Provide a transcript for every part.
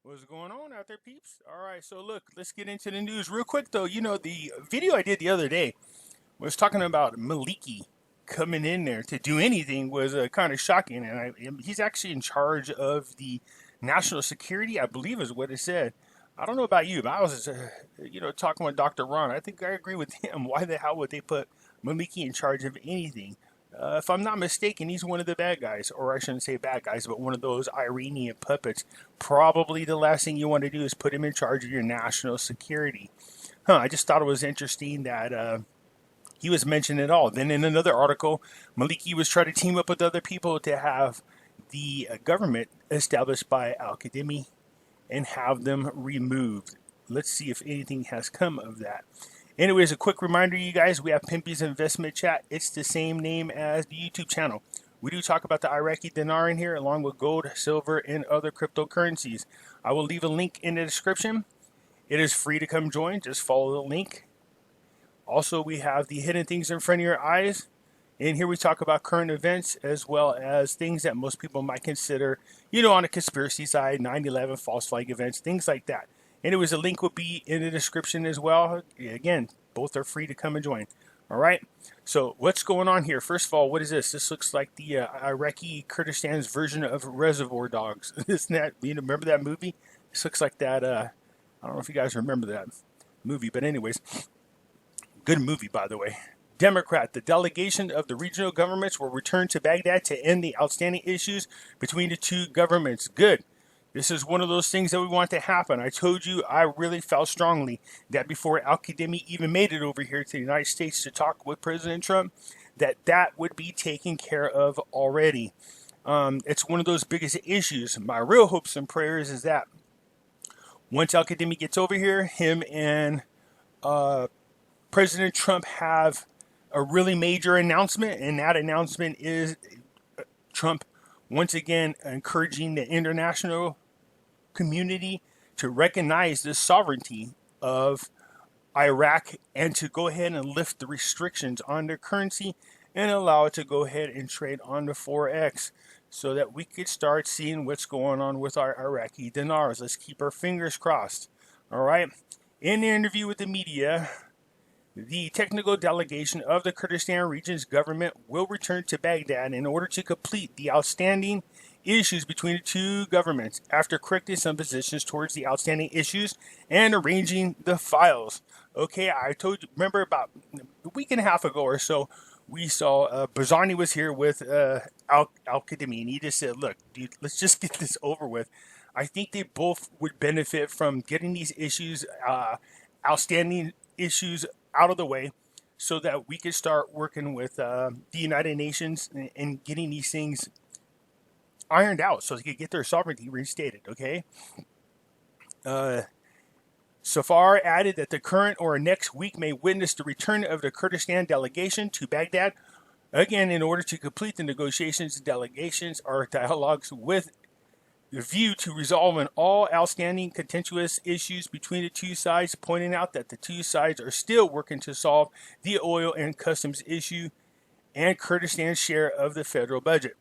What's going on out there, peeps? All right, so look, let's get into the news real quick, though. The video I did the other day was talking about Maliki coming in there to do anything was kind of shocking, and he's actually in charge of the national security, I believe, is what it said. I don't know about you, but I was, talking with Dr. Ron. I think I agree with him. Why the hell would they put Maliki in charge of anything? If I'm not mistaken, he's one of the bad guys, or I shouldn't say bad guys, but one of those Iranian puppets. Probably the last thing you want to do is put him in charge of your national security. I just thought it was interesting that he was mentioned at all. Then in another article, Maliki was trying to team up with other people to have the government established by Al-Qadimi and have them removed. Let's see if anything has come of that. Anyways, a quick reminder, you guys, we have Pimpy's Investment Chat. It's the same name as the YouTube channel. We do talk about the Iraqi dinar in here, along with gold, silver, and other cryptocurrencies. I will leave a link in the description. It is free to come join. Just follow the link. Also, we have the hidden things in front of your eyes. In here, we talk about current events as well as things that most people might consider, on the conspiracy side, 9/11, false flag events, things like that. Anyways, a link will be in the description as well. Again, both are free to come and join. All right. So what's going on here? First of all, what is this? This looks like the Iraqi Kurdistan's version of Reservoir Dogs. Isn't that, remember that movie? This looks like that. I don't know if you guys remember that movie, but anyways, good movie, by the way. Democrat, the delegation of the regional governments will return to Baghdad to end the outstanding issues between the two governments. Good. This is one of those things that we want to happen. I told you I really felt strongly that before Al-Qadimi even made it over here to the United States to talk with President Trump, that would be taken care of already. It's one of those biggest issues. My real hopes and prayers is that once Al-Qadimi gets over here, him and President Trump have a really major announcement, and that announcement is Trump once again encouraging the international community to recognize the sovereignty of Iraq and to go ahead and lift the restrictions on their currency and allow it to go ahead and trade on the Forex so that we could start seeing what's going on with our Iraqi dinars. Let's keep our fingers crossed. All right. In the interview with the media, the technical delegation of the Kurdistan region's government will return to Baghdad in order to complete the outstanding issues between the two governments after correcting some positions towards the outstanding issues and arranging the files. Okay, I told you, remember about a week and a half ago or so, we saw Barzani was here with Al-Qadimi, and he just said, look, dude, let's just get this over with. I think they both would benefit from getting these issues, outstanding issues out of the way so that we could start working with the United Nations and getting these things ironed out so they could get their sovereignty restated, okay? Safar added that the current or next week may witness the return of the Kurdistan delegation to Baghdad. Again, in order to complete the negotiations, delegations are dialogues with the view to resolving all outstanding contentious issues between the two sides, pointing out that the two sides are still working to solve the oil and customs issue and Kurdistan's share of the federal budget.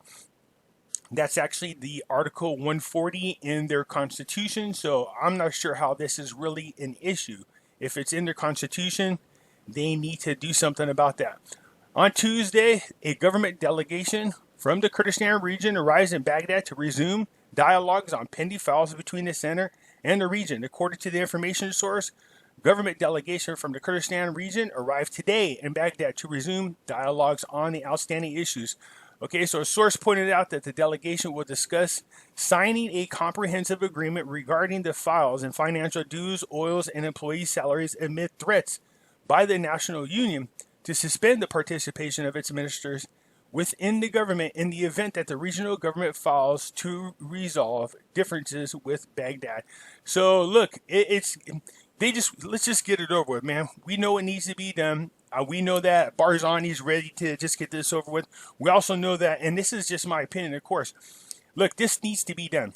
That's actually the Article 140 in their constitution, so I'm not sure how this is really an issue. If it's in their constitution, they need to do something about that. On Tuesday, a government delegation from the Kurdistan region arrives in Baghdad to resume dialogues on pending files between the center and the region. According to the information source, government delegation from the Kurdistan region arrived today in Baghdad to resume dialogues on the outstanding issues. Okay, so a source pointed out that the delegation will discuss signing a comprehensive agreement regarding the files and financial dues, oils, and employee salaries amid threats by the National Union to suspend the participation of its ministers within the government in the event that the regional government files to resolve differences with Baghdad. So look, let's just get it over with, man. We know what needs to be done. We know that Barzani's ready to just get this over with. We also know that, and this is just my opinion, of course. Look, this needs to be done.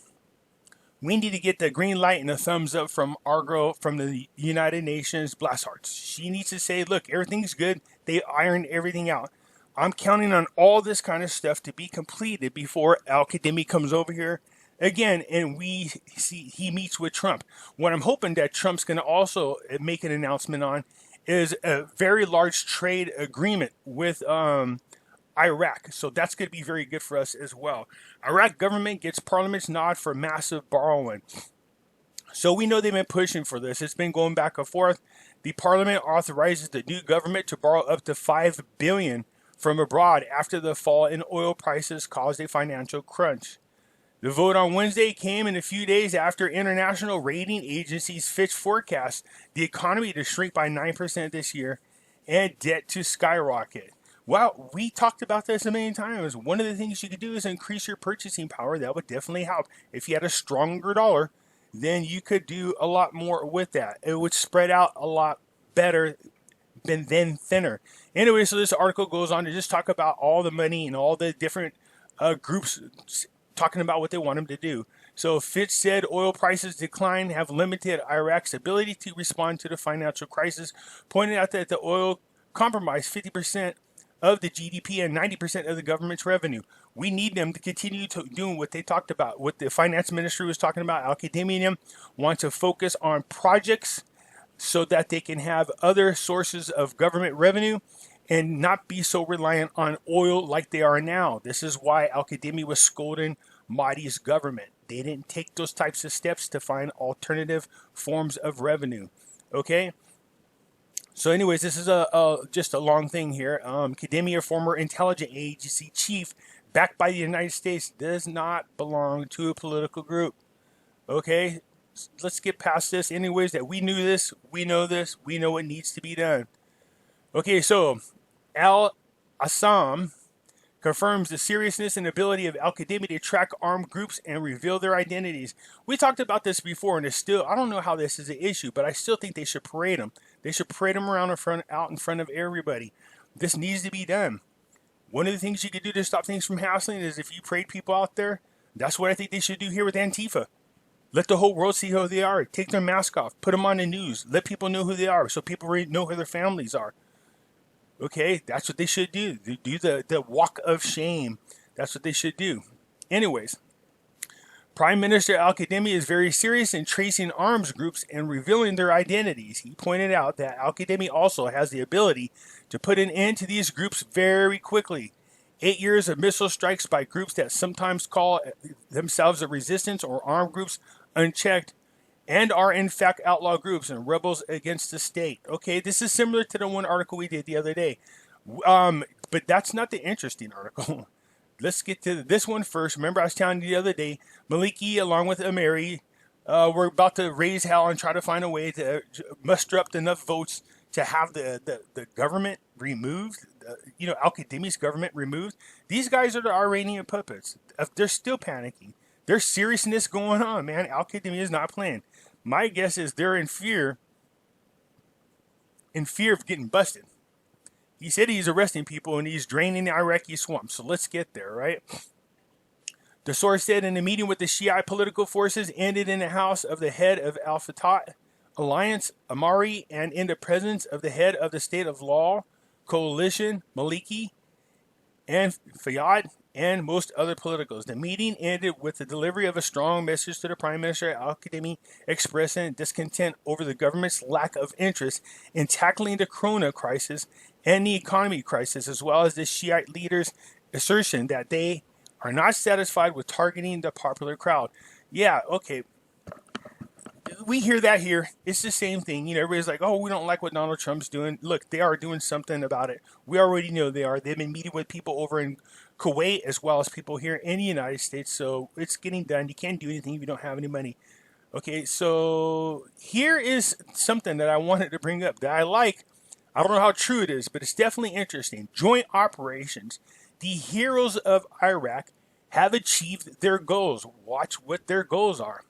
We need to get the green light and the thumbs up from our girl from the United Nations, Blast Hearts. She needs to say, look, everything's good. They ironed everything out. I'm counting on all this kind of stuff to be completed before Al-Qadimi comes over here again, and we see he meets with Trump. What I'm hoping that Trump's going to also make an announcement on is a very large trade agreement with Iraq. So that's going to be very good for us as well. Iraq government gets parliament's nod for massive borrowing. So we know they've been pushing for this. It's been going back and forth. The parliament authorizes the new government to borrow up to $5 billion from abroad after the fall in oil prices caused a financial crunch. The vote on Wednesday came in a few days after international rating agencies Fitch forecast the economy to shrink by 9% this year and debt to skyrocket. Well, we talked about this a million times. One of the things you could do is increase your purchasing power. That would definitely help. If you had a stronger dollar, then you could do a lot more with that. It would spread out a lot better than thinner. Anyway, so this article goes on to just talk about all the money and all the different groups talking about what they want them to do. So Fitch said oil prices decline have limited Iraq's ability to respond to the financial crisis, pointing out that the oil compromised 50% of the GDP and 90% of the government's revenue. We need them to continue doing what they talked about. What the finance ministry was talking about, Al-Qademi want to focus on projects so that they can have other sources of government revenue and not be so reliant on oil like they are now. This is why Al-Qademi was scolding Mahdi's government. They didn't take those types of steps to find alternative forms of revenue. Okay? So anyways, this is just a long thing here. Qademi, a former intelligence agency chief backed by the United States, does not belong to a political group. Okay? Let's get past this. Anyways, that we knew this, we know what needs to be done. Okay, so Al-Assam confirms the seriousness and ability of Al-Qademi to track armed groups and reveal their identities. We talked about this before, and it's still, I don't know how this is an issue, but I still think they should parade them. They should parade them around out in front of everybody. This needs to be done. One of the things you could do to stop things from happening is if you parade people out there. That's what I think they should do here with Antifa. Let the whole world see who they are. Take their mask off. Put them on the news. Let people know who they are so people know who their families are. Okay, that's what they should do. They do the walk of shame. That's what they should do. Anyways, Prime Minister Al-Qademi is very serious in tracing arms groups and revealing their identities. He pointed out that Al-Qademi also has the ability to put an end to these groups very quickly. 8 years of missile strikes by groups that sometimes call themselves the resistance or armed groups unchecked and are in fact outlaw groups and rebels against the state. Okay, this is similar to the one article we did the other day. But that's not the interesting article. Let's get to this one first. Remember I was telling you the other day, Maliki along with Ameri were about to raise hell and try to find a way to muster up enough votes to have the government removed, Al-Qademi's government removed. These guys are the Iranian puppets. They're still panicking. There's seriousness going on, man. Al-Qademi is not playing. My guess is they're in fear of getting busted. He said he's arresting people and he's draining the Iraqi swamp. So let's get there, right? The source said in a meeting with the Shiite political forces ended in the house of the head of Al-Fatah Alliance, Amari, and in the presence of the head of the State of Law Coalition, Maliki, and Fayyad, and most other politicals. The meeting ended with the delivery of a strong message to the Prime Minister Al-Qademi, expressing discontent over the government's lack of interest in tackling the corona crisis and the economy crisis, as well as the Shiite leaders' assertion that they are not satisfied with targeting the popular crowd. Yeah, okay. We hear that here. It's the same thing. Everybody's like, oh, we don't like what Donald Trump's doing. Look, they are doing something about it. We already know they are. They've been meeting with people over in Kuwait as well as people here in the United States. So it's getting done. You can't do anything if you don't have any money. Okay, so here is something that I wanted to bring up that I like. I don't know how true it is, but it's definitely interesting. Joint operations. The heroes of Iraq have achieved their goals. Watch what their goals are.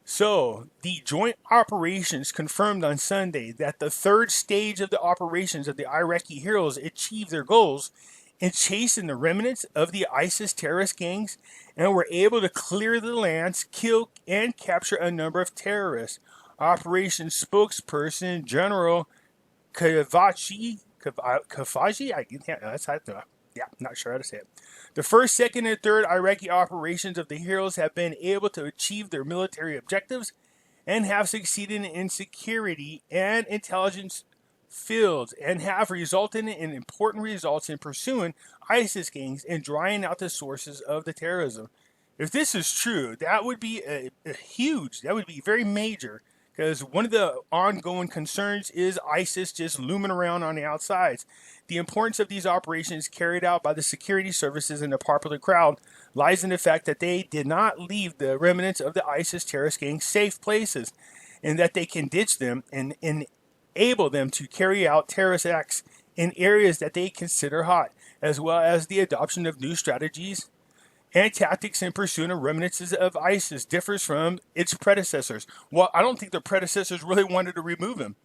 So, the joint operations confirmed on Sunday that the third stage of the operations of the Iraqi heroes achieved their goals in chasing the remnants of the ISIS terrorist gangs and were able to clear the lands, kill, and capture a number of terrorists. Operation spokesperson General Kafaji, not sure how to say it. The first, second, and third Iraqi operations of the heroes have been able to achieve their military objectives and have succeeded in security and intelligence fields and have resulted in important results in pursuing ISIS gangs and drying out the sources of the terrorism. If this is true, that would be a huge, that would be very major, because one of the ongoing concerns is ISIS just looming around on the outsides. The importance of these operations carried out by the security services and the popular crowd lies in the fact that they did not leave the remnants of the ISIS terrorist gang safe places, and that they can ditch them and enable them to carry out terrorist acts in areas that they consider hot, as well as the adoption of new strategies and tactics in pursuit of remnants of ISIS differs from its predecessors. Well, I don't think the predecessors really wanted to remove him.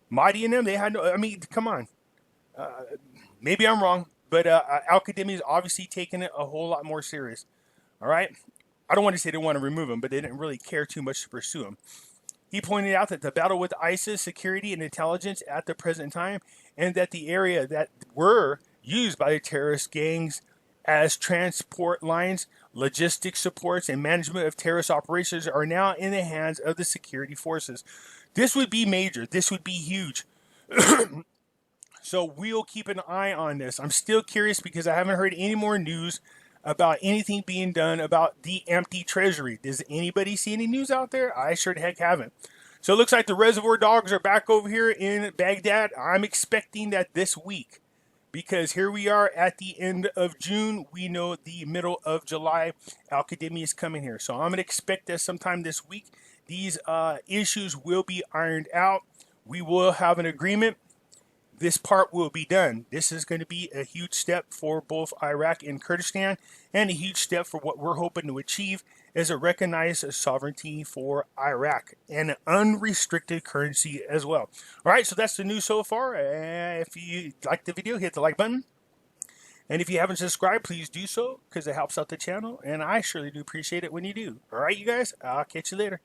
Mahdi and them, they had no, I mean, come on. Maybe I'm wrong, but Al-Qadimi is obviously taking it a whole lot more serious. All right? I don't want to say they want to remove him, but they didn't really care too much to pursue him. He pointed out that the battle with ISIS security and intelligence at the present time, and that the area that were used by the terrorist gangs as transport lines, logistics supports, and management of terrorist operations are now in the hands of the security forces. This would be major. This would be huge. So we'll keep an eye on this. I'm still curious because I haven't heard any more news about anything being done about the empty treasury. Does anybody see any news out there? I sure the heck haven't. So it looks like the Reservoir Dogs are back over here in Baghdad. I'm expecting that this week, because here we are at the end of June. We know the middle of July, Al-Qadimi is coming here. So I'm going to expect that sometime this week, these issues will be ironed out. We will have an agreement. This part will be done. This is going to be a huge step for both Iraq and Kurdistan, and a huge step for what we're hoping to achieve as a recognized sovereignty for Iraq and an unrestricted currency as well. All right, so that's the news so far. If you like the video, hit the like button. And if you haven't subscribed, please do so, because it helps out the channel, and I surely do appreciate it when you do. All right, you guys, I'll catch you later.